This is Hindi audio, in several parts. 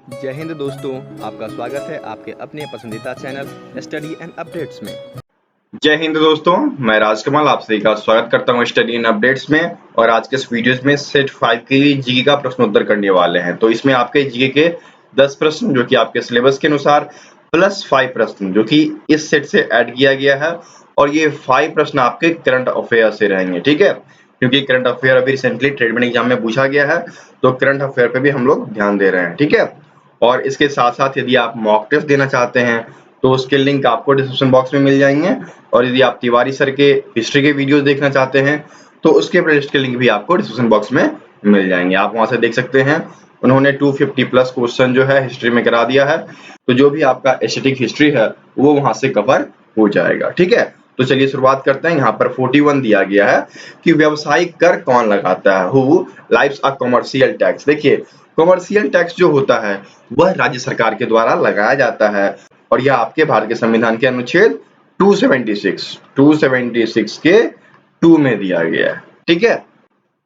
जय हिंद दोस्तों, आपका स्वागत है आपके अपने पसंदीदा चैनल स्टडी एंड अपडेट्स में। जय हिंद दोस्तों, मैं राजकमल आप सभी का स्वागत करता हूं स्टडी एंड अपडेट्स में। और आज के इस वीडियोस में सेट 5 के जीके का प्रश्नोत्तर करने वाले हैं। तो इसमें आपके जीके के 10 प्रश्न जो कि आपके सिलेबस के अनुसार प्लस 5 प्रश्न जो कि इस सेट से ऐड किया गया है, और ये 5 प्रश्न आपके करंट अफेयर से रहेंगे, ठीक है। क्योंकि करंट अफेयर अभी रिसेंटली ट्रेडमेंट एग्जाम में पूछा गया है, तो करंट अफेयर पे भी हम लोग ध्यान दे रहे हैं, ठीक है। और इसके साथ साथ यदि आप मॉक टेस्ट देना चाहते हैं तो उसके लिंक आपको डिस्क्रिप्शन बॉक्स में मिल जाएंगे। और यदि आप तिवारी सर के हिस्ट्री के वीडियोस देखना चाहते हैं तो उसके प्लेलिस्ट के लिंक भी आपको डिस्क्रिप्शन बॉक्स में मिल जाएंगे, आप वहां से देख सकते हैं। उन्होंने 250 प्लस क्वेश्चन जो है हिस्ट्री में करा दिया है, तो जो भी आपका एस्थेटिक हिस्ट्री है वो वहां से कवर हो जाएगा, ठीक है। तो चलिए शुरुआत करते हैं। यहाँ पर 41 दिया गया है कि व्यावसायिक कर कौन लगाता है, who lives a commercial tax. देखिए, कमर्शियल टैक्स जो होता है वह राज्य सरकार के द्वारा लगाया जाता है, और यह आपके भारत के संविधान के अनुच्छेद 276 के 2 में दिया गया है, ठीक है।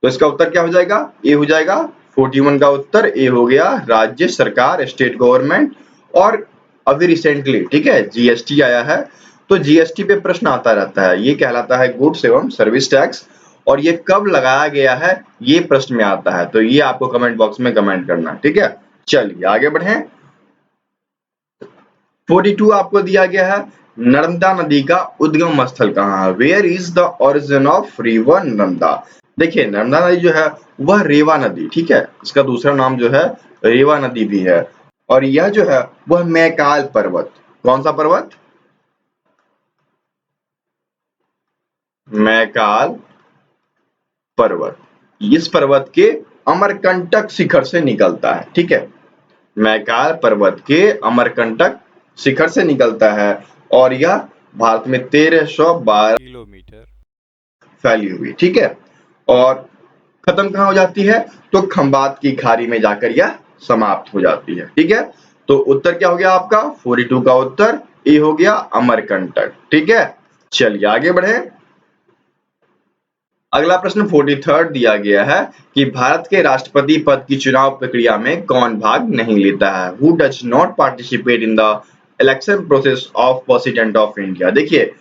तो इसका उत्तर क्या हो जाएगा? ए हो जाएगा। 41 का उत्तर ए हो गया, राज्य सरकार, स्टेट गवर्नमेंट। और अभी रिसेंटली, ठीक है, जीएसटी आया है, तो जीएसटी पे प्रश्न आता रहता है, ये कहलाता है गुड्स एवं सर्विस टैक्स। और ये कब लगाया गया है ये प्रश्न में आता है, तो ये आपको कमेंट बॉक्स में कमेंट करना, ठीक है। चलिए आगे बढ़ें। 42 आपको दिया गया है, नर्मदा नदी का उद्गम स्थल कहाँ है? Where is the origin of river Narmada? देखिए, नर्मदा नदी जो है वह रेवा नदी, ठीक है, इसका दूसरा नाम जो है रेवा नदी भी है। और यह जो है वह मैकाल पर्वत, कौन सा पर्वत? मैकाल पर्वत, इस पर्वत के अमरकंटक शिखर से निकलता है, ठीक है। मैकाल पर्वत के अमरकंटक शिखर से निकलता है, और यह भारत में 1312 किलोमीटर फैली हुई, ठीक है। और खत्म कहाँ हो जाती है? तो खंबात की खाड़ी में जाकर यह समाप्त हो जाती है, ठीक है। तो उत्तर क्या हो गया आपका? 42 का उत्तर ए हो गया, अमरकंटक, ठीक है। चलिए आगे बढ़े। अगला प्रश्न 43 दिया गया है कि भारत के राष्ट्रपति पद की चुनाव प्रक्रिया में कौन भाग नहीं लेता है? Who does not participate in the election process of president of India? देखिए,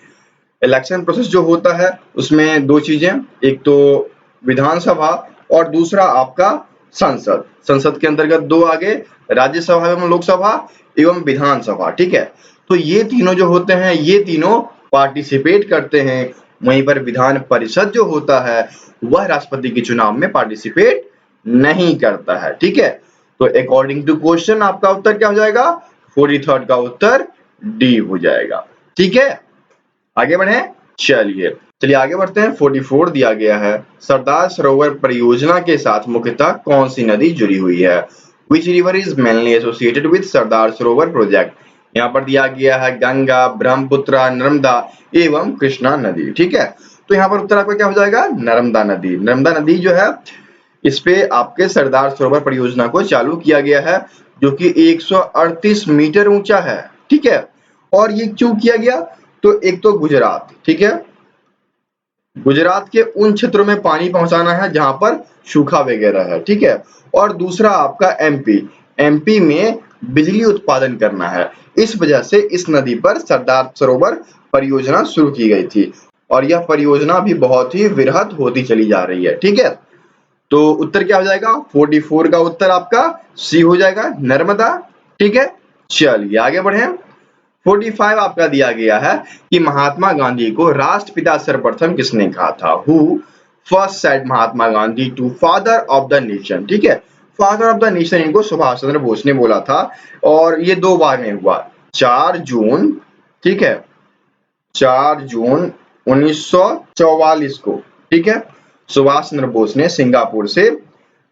इलेक्शन प्रोसेस जो होता है उसमें दो चीजें, एक तो विधानसभा और दूसरा आपका संसद। संसद के अंतर्गत दो आगे, राज्यसभा एवं लोकसभा एवं विधानसभा, ठीक है। तो ये तीनों जो होते हैं ये तीनों पार्टिसिपेट करते हैं। वहीं पर विधान परिषद जो होता है वह राष्ट्रपति के चुनाव में पार्टिसिपेट नहीं करता है, ठीक है। तो अकॉर्डिंग टू क्वेश्चन आपका उत्तर क्या हो जाएगा? 43 का उत्तर डी हो जाएगा, ठीक है। आगे बढ़े। चलिए आगे बढ़ते हैं। 44 दिया गया है, सरदार सरोवर परियोजना के साथ मुख्यतः कौन सी नदी जुड़ी हुई है? Which river is mainly associated with Sardar Sarovar project? यहाँ पर दिया गया है गंगा, ब्रह्मपुत्र, नर्मदा एवं कृष्णा नदी, ठीक है। तो यहाँ पर उत्तर आपका क्या हो जाएगा? नर्मदा नदी। नर्मदा नदी जो है इस पे आपके सरदार सरोवर परियोजना को चालू किया गया है, जो कि 138 मीटर ऊंचा है, ठीक है। और ये क्यों किया गया? तो एक तो गुजरात, ठीक है, गुजरात के उन क्षेत्रों में पानी पहुंचाना है जहां पर सूखा वगैरह है, ठीक है। और दूसरा आपका एमपी में बिजली उत्पादन करना है। इस वजह से इस नदी पर सरदार सरोवर परियोजना शुरू की गई थी, और यह परियोजना भी बहुत ही वृहद होती चली जा रही है, ठीक है। तो उत्तर क्या हो जाएगा? 44 का उत्तर आपका सी हो जाएगा, नर्मदा, ठीक है। चलिए आगे बढ़े। 45 आपका दिया गया है कि महात्मा गांधी को राष्ट्रपिता सर्वप्रथम किसने कहा था? Who first said Mahatma Gandhi to father of the nation? ठीक है, फादर ऑफ द नेशन इनको सुभाष चंद्र बोस ने बोला था, और ये दो बार में हुआ। 4 जून, ठीक है, 4 जून 1944 को, ठीक है, सुभाष चंद्र बोस ने सिंगापुर से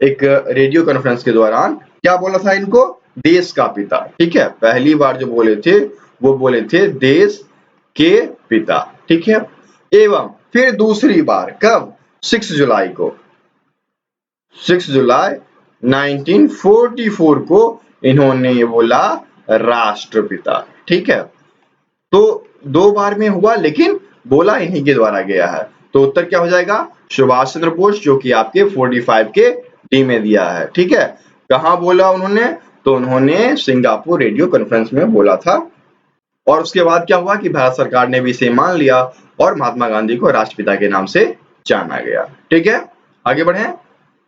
एक रेडियो कॉन्फ्रेंस के दौरान क्या बोला था इनको? देश का पिता, ठीक है। पहली बार जो बोले थे वो बोले थे देश के पिता, ठीक है। एवं फिर दूसरी बार कब? 6 जुलाई को, 6 जुलाई 1944 को इन्होंने ये बोला राष्ट्रपिता, ठीक है। तो दो बार में हुआ, लेकिन बोला इन्हीं के द्वारा गया है। तो उत्तर क्या हो जाएगा? सुभाष चंद्र बोस, जो कि आपके 45 के डी में दिया है, ठीक है। कहां बोला उन्होंने? तो उन्होंने सिंगापुर रेडियो कॉन्फ्रेंस में बोला था। और उसके बाद क्या हुआ कि भारत सरकार ने भी इसे मान लिया और महात्मा गांधी को राष्ट्रपिता के नाम से जाना गया। ठीक है, आगे बढ़े।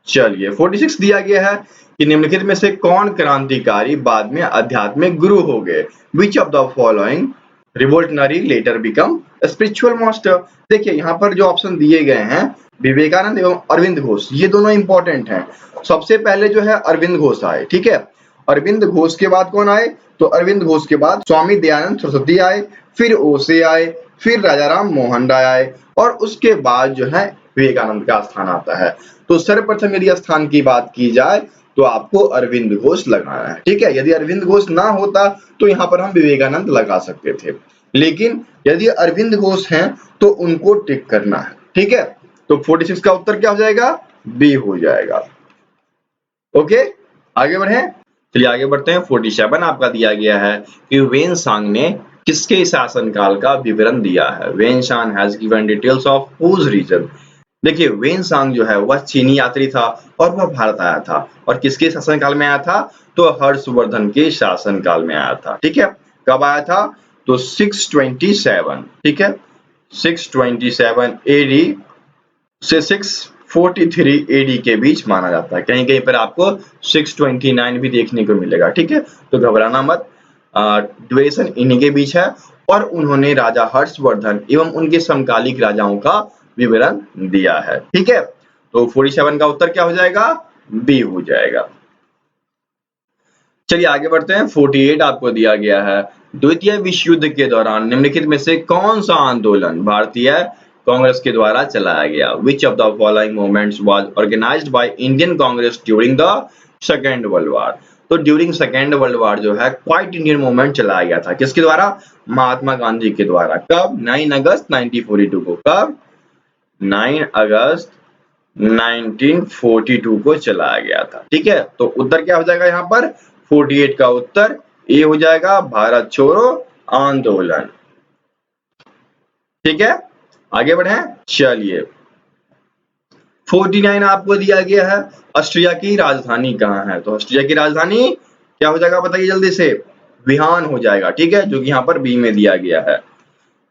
चलिए 46 दिया गया है कि निम्नलिखित में से कौन क्रांतिकारी बाद में आध्यात्मिक गुरु हो गए। Which of the following revolutionary leader become spiritual master. देखिए यहाँ पर जो ऑप्शन दिए गए हैं विवेकानंद एवं अरविंद घोष, ये दोनों इंपॉर्टेंट हैं। सबसे पहले जो है अरविंद घोष आए, ठीक है। अरविंद घोष के बाद कौन आए, तो अरविंद घोष के बाद स्वामी दयानंद सरस्वती आए, फिर ओशे आए, फिर राजा राम मोहन राय आए और उसके बाद जो है विवेकानंद का स्थान आता है। तो सर्वप्रथम यदि स्थान की बात की जाए तो आपको अरविंद घोष लगाना है। ठीक है, यदि अरविंद घोष ना होता तो यहाँ पर हम विवेकानंद लगा सकते थे, लेकिन यदि अरविंद घोष हैं तो उनको टिक करना है। ठीक है, तो 46 का उत्तर क्या हो जाएगा, बी हो जाएगा। ओके, आगे बढ़े। चलिए आगे बढ़ते हैं। 47 आपका दिया गया है कि वेन सांग ने किसके शासनकाल का विवरण दिया है। Hiuen Tsang has given details of whose region. देखिए वेन सांग जो है वह चीनी यात्री था और वह भारत आया था। और किसके शासनकाल में आया था, तो हर्षवर्धन के शासनकाल में आया था। ठीक है, कब आया था, तो 627। ठीक है, 627 एडी से 643 एडी के बीच माना जाता है। कहीं कहीं पर आपको 629 भी देखने को मिलेगा। ठीक है, तो घबराना मत, ड्यूरेशन इन्हीं के बीच है। और उन्होंने राजा हर्षवर्धन एवं उनके समकालिक राजाओं का विवरण दिया है। ठीक है, तो 47 का उत्तर क्या हो जाएगा, बी हो जाएगा। चलिए आगे बढ़ते हैं। 48 आपको दिया गया है, द्वितीय विश्व युद्ध के दौरान निम्नलिखित में से कौन सा आंदोलन भारतीय कांग्रेस के द्वारा चलाया गया। Which of the following movements was organised by Indian Congress during the second World War. तो ड्यूरिंग सेकेंड वर्ल्ड वॉर जो है क्वाइट इंडियन मूवमेंट चलाया गया था। किसके द्वारा, महात्मा गांधी के द्वारा। कब, 9 अगस्त 1942 को। कब, 9 अगस्त 1942 को चलाया गया था। ठीक है, तो उत्तर क्या हो जाएगा यहाँ पर, 48 का उत्तर ए हो जाएगा, भारत छोड़ो आंदोलन। ठीक है, आगे बढ़े। चलिए 49 आपको दिया गया है, ऑस्ट्रिया की राजधानी कहाँ है। तो ऑस्ट्रिया की राजधानी क्या हो जाएगा, बताइए जल्दी से, विहान हो जाएगा। ठीक है, जो कि यहाँ पर बी में दिया गया है।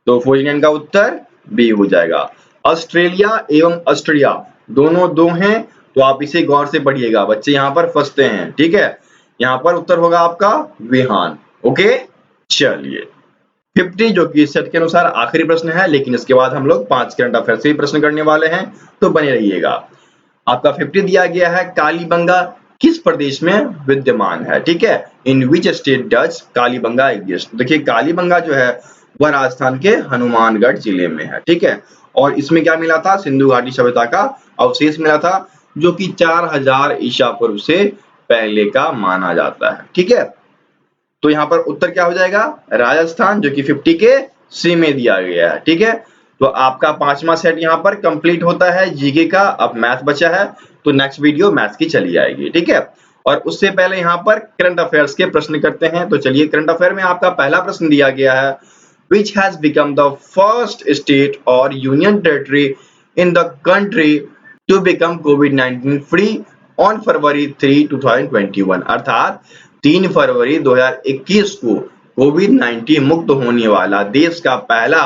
तो 49 का उत्तर बी हो जाएगा। ऑस्ट्रेलिया एवं ऑस्ट्रिया दोनों दो हैं, तो आप इसे गौर से पढ़िएगा, बच्चे यहाँ पर फंसते हैं। ठीक है, यहाँ पर उत्तर होगा आपका विहान। ओके, चलिए 50 जो कि सेट के अनुसार आखिरी प्रश्न है, लेकिन इसके बाद हम लोग 5 करंट अफेयर से ही प्रश्न करने वाले हैं, तो बने रहिएगा। आपका 50 दिया गया है, कालीबंगा किस प्रदेश में विद्यमान है। ठीक है, in which state does Kalibanga exist. देखिए कालीबंगा जो है वह राजस्थान के हनुमानगढ़ जिले में है। ठीक है, और इसमें क्या मिला था, सिंधु घाटी सभ्यता का अवशेष मिला था, जो कि 4000 ईसा पूर्व से पहले का माना जाता है। ठीक है, तो यहाँ पर उत्तर क्या हो जाएगा, राजस्थान, जो कि 50 के सी में दिया गया है। ठीक है, तो आपका 5वां सेट यहाँ पर कंप्लीट होता है जीके का। अब मैथ बचा है, तो नेक्स्ट वीडियो मैथ की चली आएगी। ठीक है, और उससे पहले यहाँ पर करंट अफेयर्स के प्रश्न करते हैं। तो चलिए करंट अफेयर में आपका पहला प्रश्न दिया गया है, which has become the first state or union territory in the country to become COVID-19 free on February 3, 2021। अर्थात 3 फरवरी 2021 को कोविड-19 मुक्त होने वाला देश का पहला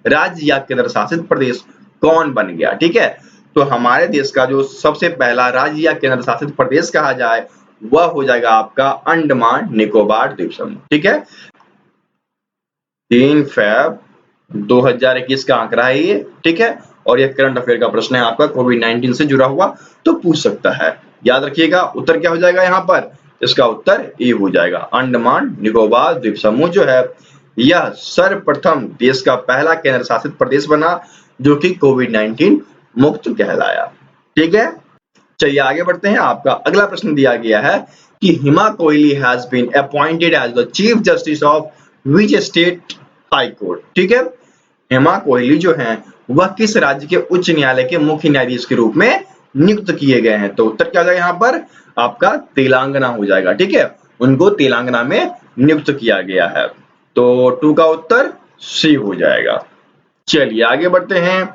राज्य या केंद्र शासित प्रदेश कौन बन गया। ठीक है, तो हमारे देश का जो सबसे पहला राज्य या केंद्र शासित प्रदेश कहा जाए वह हो जाएगा आपका अंडमान निकोबार द्वीप समूह। ठीक है, 3 फरवरी 2021 का आंकड़ा है ये। ठीक है, और यह करंट अफेयर का प्रश्न है आपका, कोविड-19 से जुड़ा हुआ, तो पूछ सकता है। याद रखिएगा उत्तर क्या हो जाएगा यहाँ पर, इसका उत्तर ए हो जाएगा। अंडमान निकोबार द्वीप समूह जो है यह सर्वप्रथम देश का पहला केंद्र शासित प्रदेश बना, जो कि कोविड-19 मुक्त कहलाया। ठीक है, चलिए आगे बढ़ते हैं। आपका अगला प्रश्न दिया गया है कि Hima Kohli has been appointed as the chief justice of which state high court. ठीक है, हेमा कोहली जो हैं वह किस राज्य के उच्च न्यायालय के मुख्य न्यायाधीश के रूप में नियुक्त किए गए हैं। तो उत्तर क्या हो जाएगा यहाँ पर, आपका तेलंगाना हो जाएगा। ठीक है, उनको तेलंगाना में नियुक्त किया गया है। तो 2 का उत्तर सी हो जाएगा। चलिए आगे बढ़ते हैं।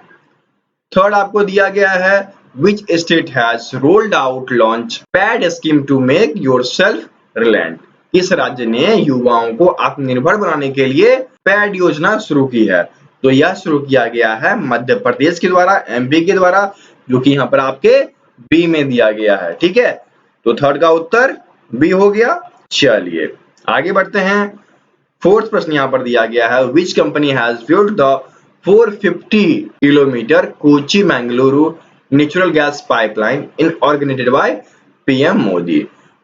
थर्ड आपको दिया गया है, which state has rolled out launch pad scheme to make yourself Reliance. इस राज्य ने युवाओं को आत्मनिर्भर बनाने के लिए पैड योजना शुरू की है। तो यह शुरू किया गया है मध्य प्रदेश के द्वारा, एमपी के द्वारा, जो कि यहाँ पर आपके बी में दिया गया है। ठीक है, तो थर्ड का उत्तर बी हो गया। चलिए आगे बढ़ते हैं। फोर्थ प्रश्न यहाँ पर दिया गया है, which company has built the 450 kilometre Kochi Mangaluru natural gas pipeline inaugurated by PM Modi.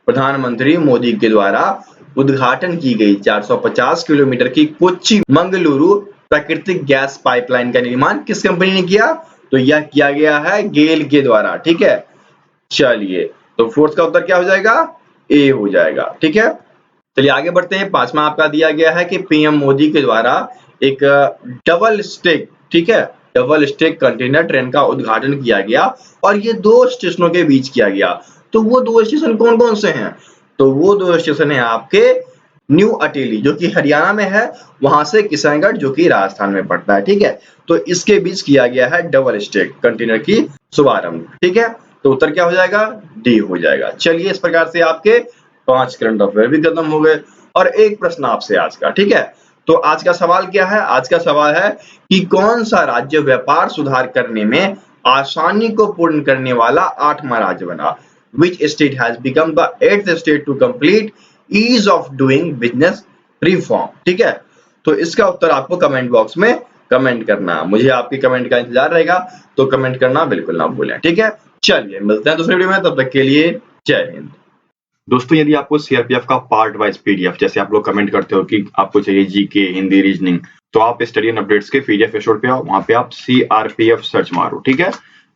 प्रधानमंत्री मोदी के द्वारा उद्घाटन की गई 450 किलोमीटर की कोच्चि मंगलुरु प्राकृतिक गैस पाइपलाइन का निर्माण किस कंपनी ने किया? तो यह किया गया है गेल के द्वारा। ठीक है, चलिए तो फोर्थ का उत्तर क्या हो जाएगा? ए हो जाएगा। ठीक है, चलिए आगे बढ़ते हैं। पांचवा आपका दिया गया है कि पीएम मोदी के द्वारा एक डबल स्टेक, ठीक है, डबल स्टेक कंटेनर ट्रेन का उद्घाटन किया गया और ये दो स्टेशनों के बीच किया गया। तो वो दो स्टेशन कौन कौन से हैं? तो वो दो स्टेशन है आपके न्यू अटेली जो कि हरियाणा में है, वहां से किशनगढ़ जो कि राजस्थान में पड़ता है। ठीक है, तो इसके बीच किया गया है डबल स्टेक कंटेनर की शुभारंभ। ठीक है, तो उत्तर क्या हो जाएगा? डी हो जाएगा। चलिए इस प्रकार से आपके 5 करंट अफेयर भी खत्म हो गए और एक प्रश्न आपसे आज का। ठीक है, तो आज का सवाल क्या है? आज का सवाल है कि कौन सा राज्य व्यापार सुधार करने में आसानी को पूर्ण करने वाला 8वां राज्य बना? Which state has become the 8th state to complete ease of doing business reform? ठीक है, तो इसका उत्तर आपको कमेंट बॉक्स में कमेंट करना है। मुझे आपके कमेंट का इंतजार रहेगा, तो कमेंट करना बिल्कुल ना भूलें। ठीक है, चलिए मिलते हैं दूसरे वीडियो में, तब तक के लिए जय हिंद। दोस्तों यदि आपको सीआरपीएफ का पार्ट वाइज पीडीएफ, जैसे आप लोग कमेंट करते हो कि आपको चाहिए जीके, हिंदी, रीजनिंग, तो आप स्टडी एंड अपडेट्स के पीडीएफ एपिसोड पे आओ, वहां पे आप सीआरपीएफ सर्च मारो। ठीक है,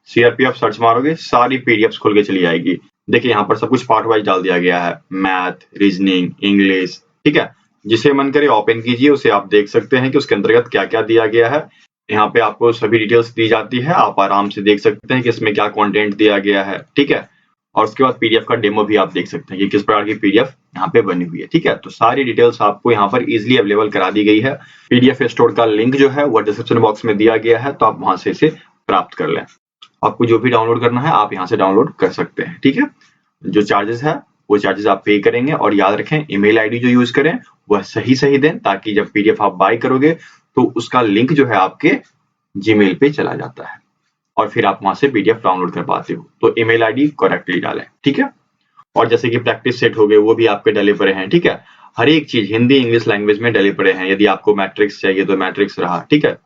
सीआरपीएफ सर्च मारोगे, सारी पीडीएफ खुल के चली आएगी। देखिए यहाँ पर सब कुछ पार्ट वाइज डाल दिया गया है, मैथ, रीजनिंग, इंग्लिश। ठीक है, जिसे मन करे ओपन कीजिए, उसे आप देख सकते हैं कि उसके अंतर्गत क्या क्या दिया गया है। यहाँ पे आपको सभी डिटेल्स दी जाती है, आप आराम से देख सकते हैं कि इसमें क्या कंटेंट दिया गया है। ठीक है, और उसके बाद पीडीएफ का डेमो भी आप देख सकते हैं कि किस प्रकार की पीडीएफ यहाँ पे बनी हुई है। ठीक है, तो सारी डिटेल्स आपको यहाँ पर इजीली अवेलेबल करा दी गई है। पीडीएफ स्टोर का लिंक जो है वो डिस्क्रिप्शन बॉक्स में दिया गया है, तो आप वहां से इसे प्राप्त कर लें। आपको जो भी डाउनलोड करना है आप यहाँ से डाउनलोड कर सकते हैं। ठीक है, जो चार्जेस है वो चार्जेस आप पे करेंगे, और याद रखें ईमेल आईडी जो यूज करें वह सही दें, ताकि जब पीडीएफ आप बाय करोगे तो उसका लिंक जो है आपके जीमेल पे चला जाता है और फिर आप वहां से पीडीएफ डाउनलोड कर पाते हो। तो ईमेल आईडी करेक्टली डालें। ठीक है, और जैसे कि प्रैक्टिस सेट हो गए वो भी आपके डले पड़े हैं। ठीक है, हर एक चीज हिंदी इंग्लिश लैंग्वेज में डले पड़े हैं। यदि आपको मैट्रिक्स चाहिए तो मैट्रिक्स रहा। ठीक है,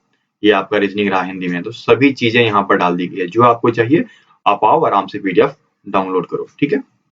ये आपका रीजनिंग रहा हिंदी में, तो सभी चीजें यहाँ पर डाल दी गई है। जो आपको चाहिए आप आओ, आराम से पीडीएफ डाउनलोड करो। ठीक है।